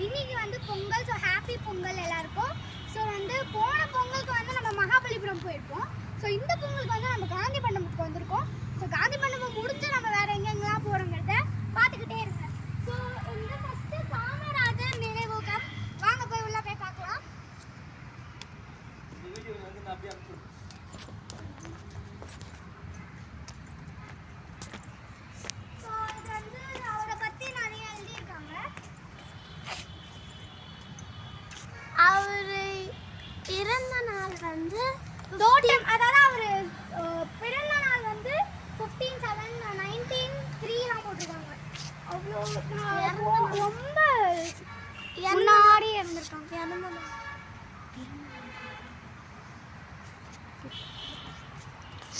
இன்னைக்கு வந்து Pongal. So happy Pongal எல்லாருக்கும். ஸோ வந்து போன பொங்கலுக்கு வந்து நம்ம மகாபலிபுரம் போயிருப்போம். ஸோ இந்த பொங்கலுக்கு வந்து நம்ம காந்தி மண்டபத்துக்கு வந்திருக்கோம். ஸோ காந்தி மண்டபம் முடிஞ்சு நம்ம வேற எங்கெங்கெல்லாம் போகிறோங்கிறத பார்த்துக்கிட்டே இருங்க. ஸோ இந்த ஃபஸ்ட்டு காமராஜர் நினைவகம். வாங்க போய் உள்ள போய் பார்க்கலாம். ஸோ இது வந்து அவரை பற்றி நிறைய எழுதியிருக்காங்க. அவர் இறந்த நாள் வந்து தோட்டம், அதாவது அவர் பிறந்த நாள் வந்து 15/7/1903 போட்டிருக்காங்க. அவ்வளோ ரொம்ப முன்னாடி இருந்திருக்காங்க.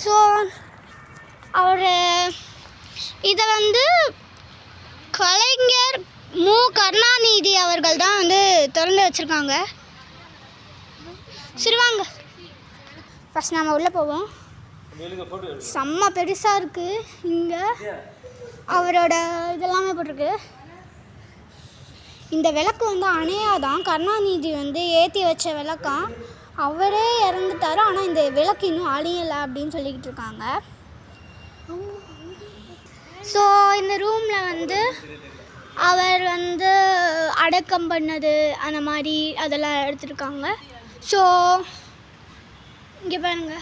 ஸோ அவர் இதை வந்து கலைஞர் மு கருணாநிதி அவர்கள் தான் வந்து திறந்து வச்சுருக்காங்க. சரி வாங்க ஃபஸ்ட் நம்ம உள்ளே போவோம். செம்ம பெருசாக இருக்குது. இங்கே அவரோட இதெல்லாமே போட்டிருக்கு. இந்த விளக்கு வந்து அணையாதான். கருணாநிதி வந்து ஏற்றி வச்ச விளக்கம். அவரே இறந்துட்டார், ஆனால் இந்த விளக்கு இன்னும் அழியலை அப்படின்னு சொல்லிக்கிட்டு இருக்காங்க. ஸோ இந்த ரூமில் வந்து அவர் வந்து அடக்கம் பண்ணது அந்த மாதிரி அதெல்லாம் எடுத்துருக்காங்க. ஸோ இங்கே பாருங்க,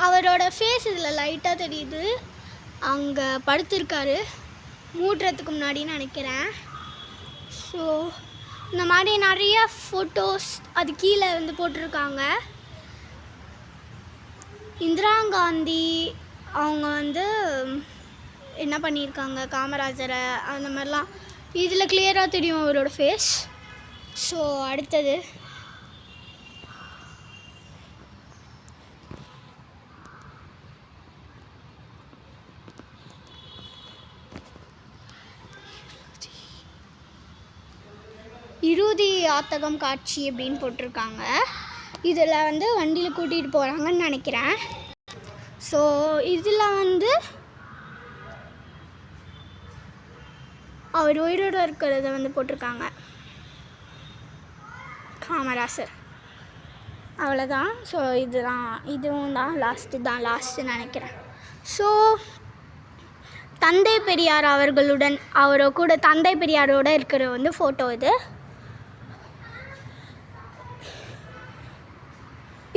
அவரோட ஃபேஸ் இதில் லைட்டாக தெரியுது. அங்கே படுத்திருக்காரு மூடுறதுக்கு முன்னாடின்னு நினைக்கிறேன். ஸோ இந்த மாதிரி நிறைய ஃபோட்டோஸ் அது கீழே வந்து போட்டிருக்காங்க. இந்திரா காந்தி அவங்க வந்து என்ன பண்ணியிருக்காங்க, காமராஜரை அந்த மாதிரிலாம் இதில் கிளியராக தெரியும் அவரோட ஃபேஸ். ஸோ அடுத்தது இறுதி ஆத்தகம் காட்சி அப்படின்னு போட்டிருக்காங்க. இதில் வந்து வண்டியில் கூட்டிகிட்டு போகிறாங்கன்னு நினைக்கிறேன். ஸோ இதில் வந்து அவர் உயிரோடு இருக்கிறத வந்து போட்டிருக்காங்க, காமராசர். அவ்வளோதான். ஸோ இதுவும் தான் லாஸ்ட்டு நினைக்கிறேன். ஸோ தந்தை பெரியார் அவர்களுடன் கூட தந்தை பெரியாரோட இருக்கிற வந்து ஃபோட்டோ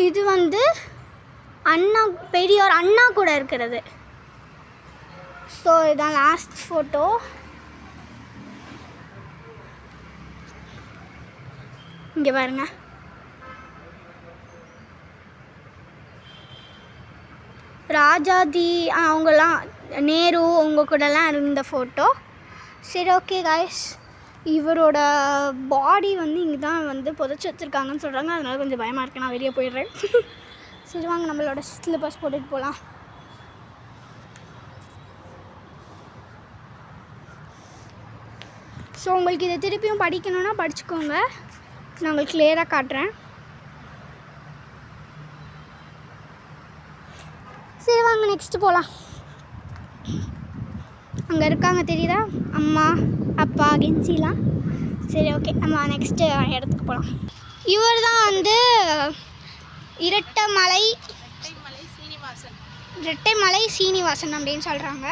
இது வந்து பெரியார் அண்ணா கூட இருக்கிறது. ஸோ இதுதான் லாஸ்ட் ஃபோட்டோ. இங்கே பாருங்க, ராஜாஜி அவங்கெல்லாம், நேரு அவங்க கூடலாம் இருந்த ஃபோட்டோ. சரி ஓகே காய்ஸ், இவரோட பாடி வந்து இங்கே தான் வந்து புதைச்சி வச்சுருக்காங்கன்னு சொல்கிறாங்க. அதனால கொஞ்சம் பயமாக இருக்குது, நான் வெளியே போயிடுறேன். சரி வாங்க நம்மளோட ஸ்லிப்பர்ஸ் போட்டுட்டு போகலாம். ஸோ உங்களுக்கு இதை திருப்பியும் படிக்கணுன்னா படிச்சுக்கோங்க, நான் உங்களுக்கு கிளியராக காட்டுறேன். சரி வாங்க நெக்ஸ்ட்டு போகலாம். அங்கே இருக்காங்க தெரியுதா, அம்மா அப்பா கெஞ்சிலாம். சரி ஓகே, நம்ம நெக்ஸ்ட்டு இடத்துக்கு போகலாம். இவர் தான் வந்து இரட்டைமலை சீனிவாசன் அப்படின்னு சொல்கிறாங்க.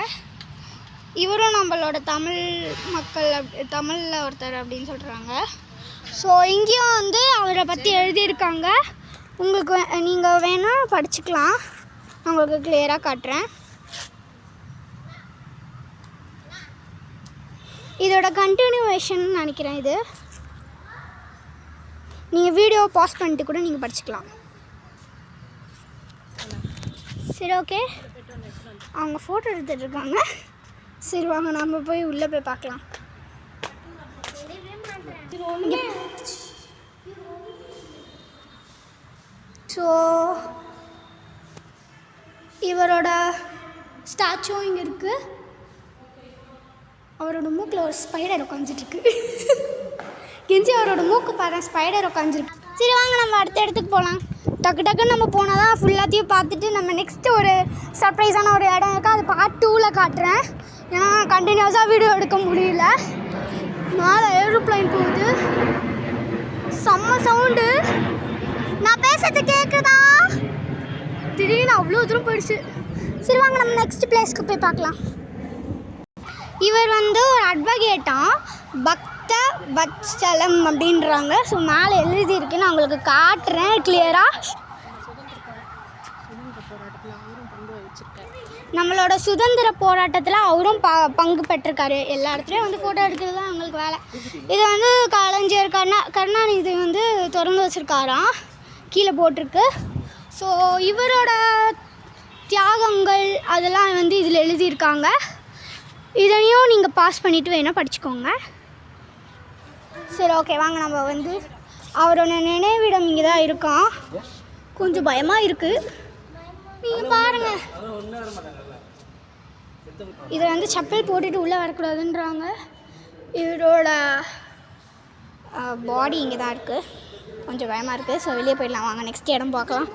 இவரும் நம்மளோட தமிழில் ஒருத்தர் அப்படின்னு சொல்கிறாங்க. ஸோ இங்கேயும் வந்து அவரை பற்றி எழுதியிருக்காங்க. உங்களுக்கு நீங்கள் வேணால் படிச்சுக்கலாம், நான் உங்களுக்கு கிளியராக காட்டுறேன். இதோட கண்டினியூவேஷன் நினைக்கிறேன். இது நீங்கள் வீடியோ பாஸ் பண்ணிட்டு கூட நீங்கள் படிச்சுக்கலாம். சரி ஓகே, அவங்க ஃபோட்டோ எடுத்துகிட்ருக்காங்க. சரி வாங்க நம்ம போய் உள்ளே போய் பார்க்கலாம். ஸோ இவரோட ஸ்டாச்சுவும் இங்கே இருக்குது. அவரோட மூக்கில் ஒரு ஸ்பைடர் உட்காந்துட்டுருக்கு. கெஞ்சி அவரோட மூக்கு பாரு, ஸ்பைடர் உட்காந்துருக்கு. சரி வாங்க நம்ம அடுத்த இடத்துக்கு போகலாம். டக்குன்னு நம்ம போனால் தான் ஃபுல்லாத்தையும் பார்த்துட்டு நம்ம நெக்ஸ்ட்டு ஒரு சர்ப்ரைஸான ஒரு இடம் இருக்குது, அது பார்ட் 2ல் காட்டுறேன். ஏன்னா கண்டினியூஸாக வீடியோ எடுக்க முடியல. மேலே ஏரோப்ளைன் போகுது, செம்ம சவுண்டு. நான் பேசுறது கேட்குதா? திடீர்னு அவ்வளோ தூரம் போயிடுச்சு. சரி வாங்க நம்ம நெக்ஸ்ட் பிளேஸ்க்கு போய் பார்க்கலாம். இவர் வந்து ஒரு அட்வொகேட்டாம், பக்த வத்சலம் அப்படின்றாங்க. ஸோ மேலே எழுதியிருக்கு, நான் உங்களுக்கு காட்டுறேன் கிளியராக. நம்மளோட சுதந்திர போராட்டத்தில் அவரும் பங்கு பெற்றிருக்காரு. எல்லா இடத்துலையும் வந்து ஃபோட்டோ எடுக்கிறது தான் அவங்களுக்கு வேலை. இது வந்து கலைஞர் கருணாநிதி வந்து திறந்து வச்சுருக்காராம், கீழே போட்டிருக்கு. ஸோ இவரோட தியாகங்கள் அதெல்லாம் வந்து இதில் எழுதியிருக்காங்க. இதனையும் நீங்கள் பாஸ் பண்ணிவிட்டு வேணால் படிச்சுக்கோங்க. சரி ஓகே வாங்க நம்ம வந்து அவரோட நினைவிடம் இங்கே தான் இருக்கான். கொஞ்சம் பயமாக இருக்குது, நீங்கள் பாருங்கள். இதை வந்து செப்பல் போட்டுட்டு உள்ளே வரக்கூடாதுன்றாங்க. இவரோட பாடி இங்கே தான் இருக்குது, கொஞ்சம் பயமாக இருக்குது. ஸோ வெளியே போயிடலாம் வாங்க, நெக்ஸ்ட் இடம் பார்க்கலாம்.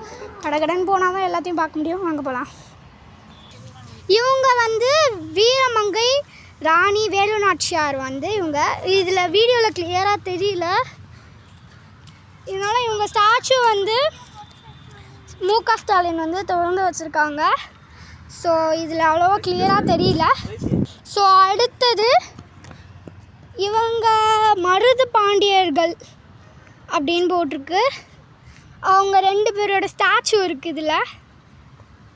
கடகடன்னு போனால் தான் எல்லாத்தையும் பார்க்க முடியும். வாங்க போகலாம். இவங்க வந்து வீரமங்கை ராணி வேலு நாச்சியார் வந்து இவங்க இதில் வீடியோவில் கிளியராக தெரியல, இதனால் இவங்க ஸ்டாச்சு வந்து மு.க. ஸ்டாலின் வந்து திறந்து வச்சுருக்காங்க. ஸோ இதில் அவ்வளோவா கிளியராக தெரியல. ஸோ அடுத்தது இவங்க மருது பாண்டியர்கள் அப்படின்னு போட்டிருக்கு. அவங்க 2 பேரோட ஸ்டாச்சு இருக்குது இதில்.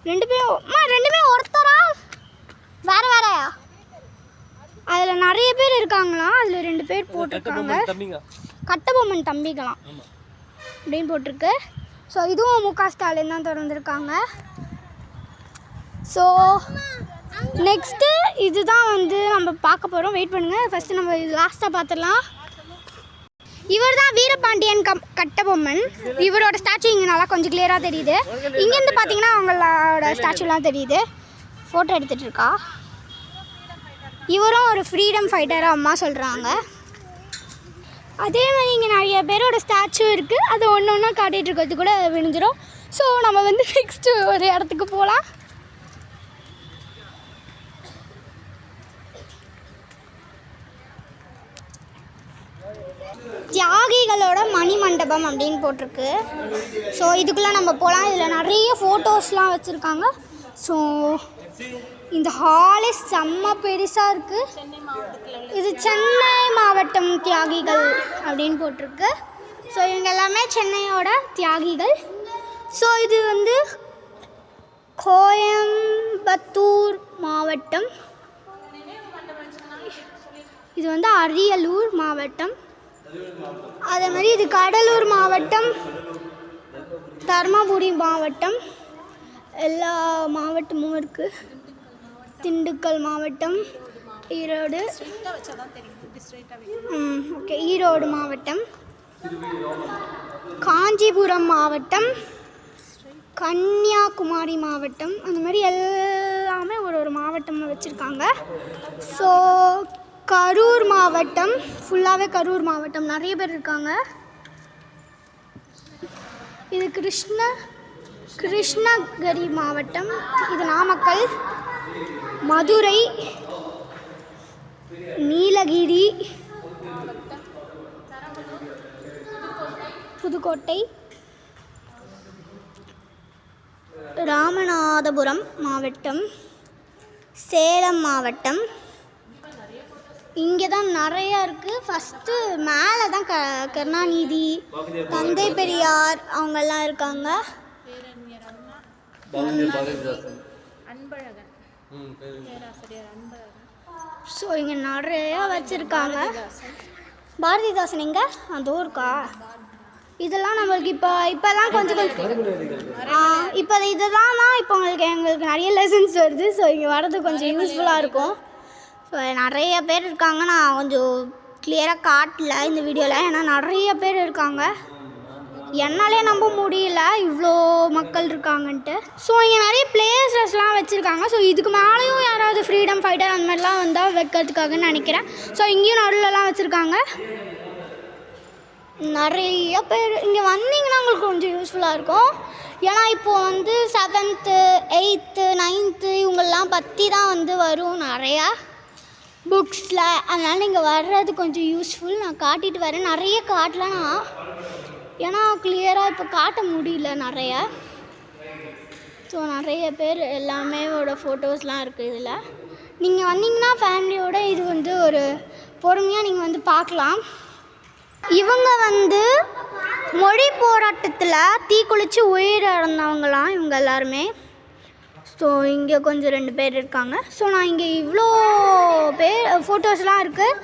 2 பேரும் ஒருத்தரா வேறு வேறையா? அதில் நிறைய பேர் இருக்காங்களாம். அதில் 2 பேர் போட்டிருக்காங்க, கட்டபொம்மன் தம்பிகளாம் அப்படின்னு போட்டிருக்கு. ஸோ இதுவும் மு.க. ஸ்டாலின் தான் திறந்துருக்காங்க. ஸோ நெக்ஸ்ட்டு இதுதான் வந்து நம்ம பார்க்க போகிறோம். வெயிட் பண்ணுங்கள், ஃபஸ்ட்டு நம்ம இது லாஸ்ட்டாக பார்த்துடலாம். இவர் தான் வீரபாண்டியன் கட்டபொம்மன். இவரோட ஸ்டாச்சு இங்கே நல்லா கொஞ்சம் கிளியராக தெரியுது. இங்கேருந்து பார்த்தீங்கன்னா அவங்களோட ஸ்டாச்சுலாம் தெரியுது. ஃபோட்டோ எடுத்துகிட்டு இருக்கா. இவரும் ஒரு ஃப்ரீடம் ஃபைட்டராக அம்மா சொல்கிறாங்க. அதே மாதிரி இங்கே நிறைய பேரோட ஸ்டாச்சு இருக்குது. அது ஒன்று ஒன்றா காட்டிகிட்டு இருக்கிறது கூட விழுந்துடும். ஸோ நம்ம வந்து நெக்ஸ்ட்டு ஒரு இடத்துக்கு போகலாம். தியாகிகளோட மணிமண்டபம் அப்படின்னு போட்டிருக்கு. ஸோ இதுக்குள்ளே நம்ம போகலாம். இதில் நிறைய ஃபோட்டோஸ்லாம் வச்சுருக்காங்க. ஸோ இந்த ஹாலே செம்ம பெருசாக இருக்குது. இது சென்னை மாவட்டம் தியாகிகள் அப்படின்னு போட்டிருக்கு. ஸோ இவங்க எல்லாமே சென்னையோட தியாகிகள். ஸோ இது வந்து கோயம்புத்தூர் மாவட்டம், இது வந்து அரியலூர் மாவட்டம், அதே மாதிரி இது கடலூர் மாவட்டம், தர்மபுரி மாவட்டம், எல்லா மாவட்டமும் இருக்குது. திண்டுக்கல் மாவட்டம், ஈரோடு, ஓகே ஈரோடு மாவட்டம், காஞ்சிபுரம் மாவட்டம், கன்னியாகுமரி மாவட்டம், அந்த மாதிரி எல்லாமே ஒரு மாவட்டம் வச்சுருக்காங்க. ஸோ கரூர் மாவட்டம் ஃபுல்லாகவே கரூர் மாவட்டம் நிறைய பேர் இருக்காங்க. இது கிருஷ்ணகிரி மாவட்டம், இது நாமக்கல், மதுரை, நீலகிரி, புதுக்கோட்டை, ராமநாதபுரம் மாவட்டம், சேலம் மாவட்டம். இங்கே தான் நிறையா இருக்குது. ஃபஸ்ட்டு மேலே தான் கருணாநிதி, தந்தை பெரியார் அவங்கெல்லாம் இருக்காங்க. ஸோ இங்கே நிறையா வச்சுருக்காங்க. பாரதிதாசன் எங்கே? அதோ இருக்கா. இதெல்லாம் நம்மளுக்கு இப்போதான் கொஞ்சம் இப்போ இதெல்லாம் தான் இப்போ எங்களுக்கு நிறைய லெசன்ஸ் வருது. ஸோ இங்கே வர்றது கொஞ்சம் யூஸ்ஃபுல்லாக இருக்கும். ஸோ நிறைய பேர் இருக்காங்க. நான் கொஞ்சம் கிளியராக காட்டல இந்த வீடியோவில், ஏன்னா நிறைய பேர் இருக்காங்க. என்னாலே நம்ப முடியல இவ்வளோ மக்கள் இருக்காங்கன்ட்டு. ஸோ இங்கே நிறைய பிளேசஸ்லாம் வச்சுருக்காங்க. ஸோ இதுக்கு மேலேயும் யாராவது ஃப்ரீடம் ஃபைட்டர் அந்த மாதிரிலாம் வந்தால் வைக்கிறதுக்காகன்னு நினைக்கிறேன். ஸோ இங்கேயும் நடுவில்லாம் வச்சுருக்காங்க. நிறைய பேர் இங்கே வந்தீங்கன்னா உங்களுக்கு கொஞ்சம் யூஸ்ஃபுல்லாக இருக்கும். ஏன்னா இப்போது வந்து 7th 8th 9th இவங்கெல்லாம் பற்றி தான் வந்து வரும் நிறையா. புக்ஸில். அதனால் நீங்கள் வர்றது கொஞ்சம் யூஸ்ஃபுல். நான் காட்டிட்டு வரேன். நிறைய காட்டலாம் ஏன்னா கிளியராக இப்போ காட்ட முடியல நிறைய. ஸோ நிறைய பேர் எல்லாமே ஃபோட்டோஸ்லாம் இருக்குது இதில். நீங்கள் வந்தீங்கன்னா ஃபேமிலியோடு இது வந்து ஒரு பொறுமையாக நீங்கள் வந்து பார்க்கலாம். இவங்க வந்து மொழி போராட்டத்தில் தீக்குளித்து உயிரிழந்தவங்களாம் இவங்க எல்லாருமே. ஸோ இங்கே கொஞ்சம் 2 பேர் இருக்காங்க. ஸோ நான் இங்கே இவ்வளோ பேர் ஃபோட்டோஸ்லாம் இருக்குது.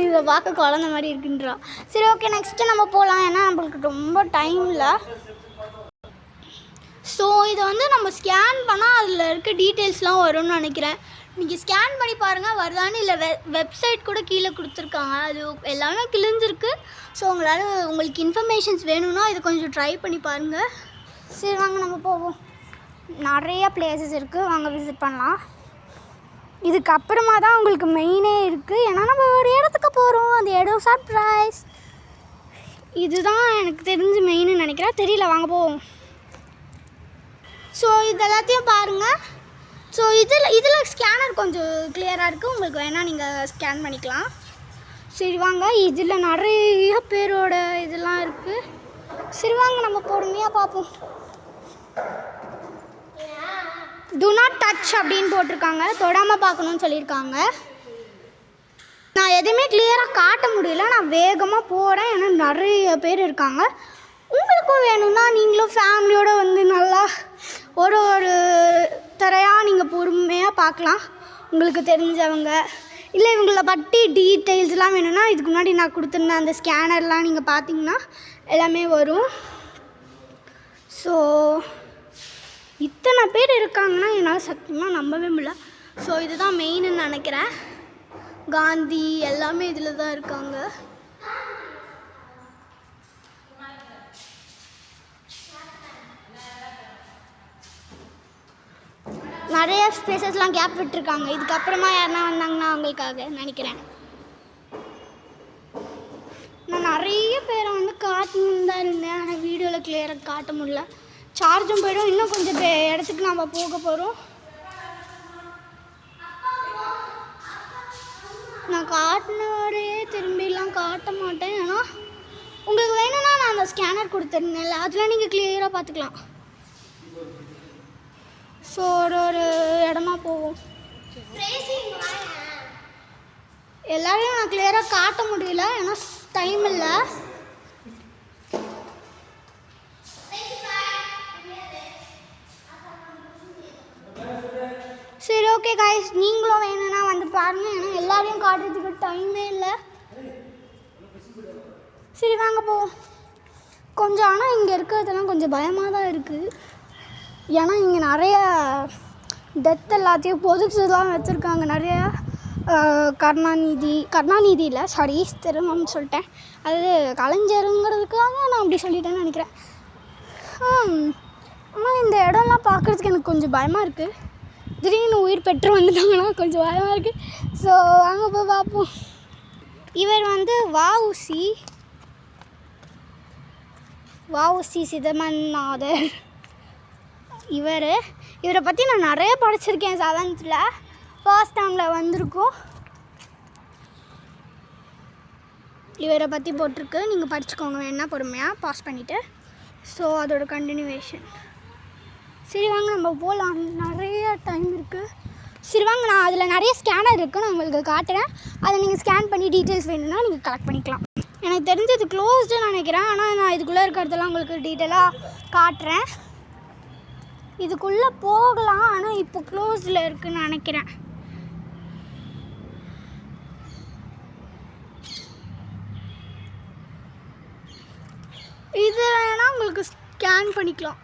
இதை பார்க்க குழந்த மாதிரி இருக்குன்றா. சரி ஓகே, நெக்ஸ்ட்டு நம்ம போகலாம். ஏன்னா நம்மளுக்கு ரொம்ப டைம் இல்லை. ஸோ இதை வந்து நம்ம ஸ்கேன் பண்ணால் அதில் இருக்க டீட்டெயில்ஸ்லாம் வரும்னு நினைக்கிறேன். நீங்கள் ஸ்கேன் பண்ணி பாருங்கள் வருதான்னு. இல்லை வெப்சைட் கூட கீழே கொடுத்துருக்காங்க. அது எல்லாமே கிழிஞ்சிருக்கு. ஸோ உங்களுக்கு இன்ஃபர்மேஷன்ஸ் வேணும்னா இதை கொஞ்சம் ட்ரை பண்ணி பாருங்கள். சரி வாங்க நம்ம போவோம். நிறைய பிளேசஸ் இருக்குது, வாங்க விசிட் பண்ணலாம். இதுக்கப்புறமா தான் உங்களுக்கு மெயினே இருக்குது. ஏன்னா நம்ம ஒரு இடத்துக்கு போகிறோம். அந்த இடம் சர்ப்ரைஸ். இதுதான் எனக்கு தெரிஞ்சு மெயின்னு நினைக்கிறேன். தெரியல, வாங்க போவோம். ஸோ இது எல்லாத்தையும் பாருங்கள். ஸோ இதில் ஸ்கேனர் கொஞ்சம் கிளியராக இருக்குது. உங்களுக்கு வேணால் நீங்கள் ஸ்கேன் பண்ணிக்கலாம். சரி வாங்க, இதில் நிறைய பேரோட இதெல்லாம் இருக்குது. சரி வாங்க நம்ம பொறுமையாக பார்ப்போம். டு நாட் டச் அப்படின்னு போட்டிருக்காங்க. தொடாமல் பார்க்கணுன்னு சொல்லியிருக்காங்க. நான் எதுவுமே கிளியராக காட்ட முடியல. நான் வேகமாக போகிறேன். ஏன்னா நிறைய பேர் இருக்காங்க. உங்களுக்கும் வேணும்னா நீங்களும் ஃபேமிலியோடு வந்து நல்லா ஒரு தரையாக நீங்கள் பொறுமையாக பார்க்கலாம். உங்களுக்கு தெரிஞ்சவங்க இல்லை இவங்கள பற்றி டீட்டெயில்ஸ்லாம் வேணும்னா இதுக்கு முன்னாடி நான் கொடுத்துருந்தேன் அந்த ஸ்கேனர்லாம் நீங்கள் பார்த்தீங்கன்னா எல்லாமே வரும். ஸோ இத்தனை பேர் இருக்காங்கன்னா என்னால் சத்தியமாக நம்பவே முடியல. ஸோ இதுதான் மெயின்னு நினைக்கிறேன். காந்தி எல்லாமே இதில் தான் இருக்காங்க. நிறைய ஸ்பேசஸ்லாம் கேப் விட்டுருக்காங்க. இதுக்கப்புறமா யாருன்னா வந்தாங்கன்னா அவங்களுக்காக நினைக்கிறேன். நான் நிறைய பேரை வந்து காட்டணுன்னு தான் இருந்தேன். ஆனால் வீடியோவில் கிளியராக காட்ட முடியல. சார்ஜும் போய்டும். இன்னும் கொஞ்சம் இடத்துக்கு நம்ம போக போகிறோம். நான் காட்டினவரையே திரும்பிலாம் காட்ட மாட்டேன். ஏன்னா உங்களுக்கு வேணும்னா நான் அந்த ஸ்கேனர் கொடுத்துருந்தேன்ல, அதில் நீங்கள் கிளியராக பார்த்துக்கலாம். ஸோ ஒரு இடமா போவோம். எல்லாரையும் நான் கிளியராக காட்ட முடியல ஏன்னா டைம் இல்லை. சரி ஓகே காய்ஸ், நீங்களும் வேணும்னா வந்து பாருங்கள். ஏன்னா எல்லாரையும் காட்டுறதுக்கு டைமே இல்லை. சரி வாங்க போவோம். கொஞ்சம் ஆனால் இங்கே இருக்கிறதெல்லாம் கொஞ்சம் பயமாக தான் இருக்குது. ஏன்னா இங்கே நிறைய டெத் எல்லாத்தையும் பொதுச்செல்லாம் வச்சுருக்காங்க. நிறையா கருணாநிதி இல்லை சாரி திரும்பன்னு சொல்லிட்டேன். அது கலைஞருங்கிறதுக்காக நான் அப்படி சொல்லிட்டேன்னு நினைக்கிறேன். ஆனால் இந்த இடம்லாம் பார்க்குறதுக்கு எனக்கு கொஞ்சம் பயமாக இருக்குது. திடீர்னு உயிர் பெற்று வந்துட்டாங்கன்னா கொஞ்சம் பயமாக இருக்குது. ஸோ வாங்க போய் பார்ப்போம். இவர் வந்து வஉசி சிதம்பரநாதர். இவரை பற்றி நான் நிறைய படிச்சிருக்கேன். 7th ஃபர்ஸ்ட் டேர்மில் வந்திருக்கோம். இவரை பற்றி போட்டிருக்கு, நீங்கள் படிச்சுக்கோங்க வேணா பொறுமையாக பாஸ் பண்ணிவிட்டு. ஸோ அதோட கண்டினியூவேஷன். சரி வாங்க நம்ம போகலாம். நிறைய டைம் இருக்குது. சரி வாங்க, நான் அதில் நிறைய ஸ்கேனர் இருக்குது, நான் உங்களுக்கு காட்டுறேன். அதை நீங்கள் ஸ்கேன் பண்ணி டீட்டெயில்ஸ் வேணும்னா நீங்கள் கலெக்ட் பண்ணிக்கலாம். எனக்கு தெரிஞ்சது க்ளோஸ்டுன்னு நினைக்கிறேன். ஆனால் நான் இதுக்குள்ளே இருக்கிறதெல்லாம் உங்களுக்கு டீட்டெயிலாக காட்டுறேன். இதுக்குள்ளே போகலாம், ஆனால் இப்போ க்ளோஸில் இருக்குதுன்னு நினைக்கிறேன். இது வேணால் உங்களுக்கு ஸ்கேன் பண்ணிக்கலாம்.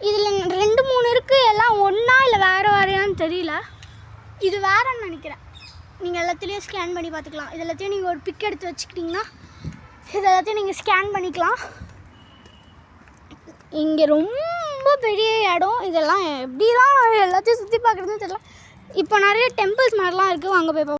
இதில் 2-3 இருக்குது. எல்லாம் ஒன்றா இல்லை வேறையான்னு தெரியல. இது வேறன்னு நினைக்கிறேன். நீங்கள் எல்லாத்துலேயும் ஸ்கேன் பண்ணி பார்த்துக்கலாம். இது எல்லாத்தையும் நீங்கள் ஒரு பிக் எடுத்து வச்சுக்கிட்டிங்கன்னா இது எல்லாத்தையும் நீங்கள் ஸ்கேன் பண்ணிக்கலாம். இங்கே ரொம்ப பெரிய இடம். இதெல்லாம் எப்படி தான் எல்லாத்தையும் சுற்றி பார்க்குறதுன்னு தெரியல. இப்போ நிறைய டெம்பிள்ஸ் மாதிரிலாம் இருக்குது, வாங்க போய் பார்ப்போம்.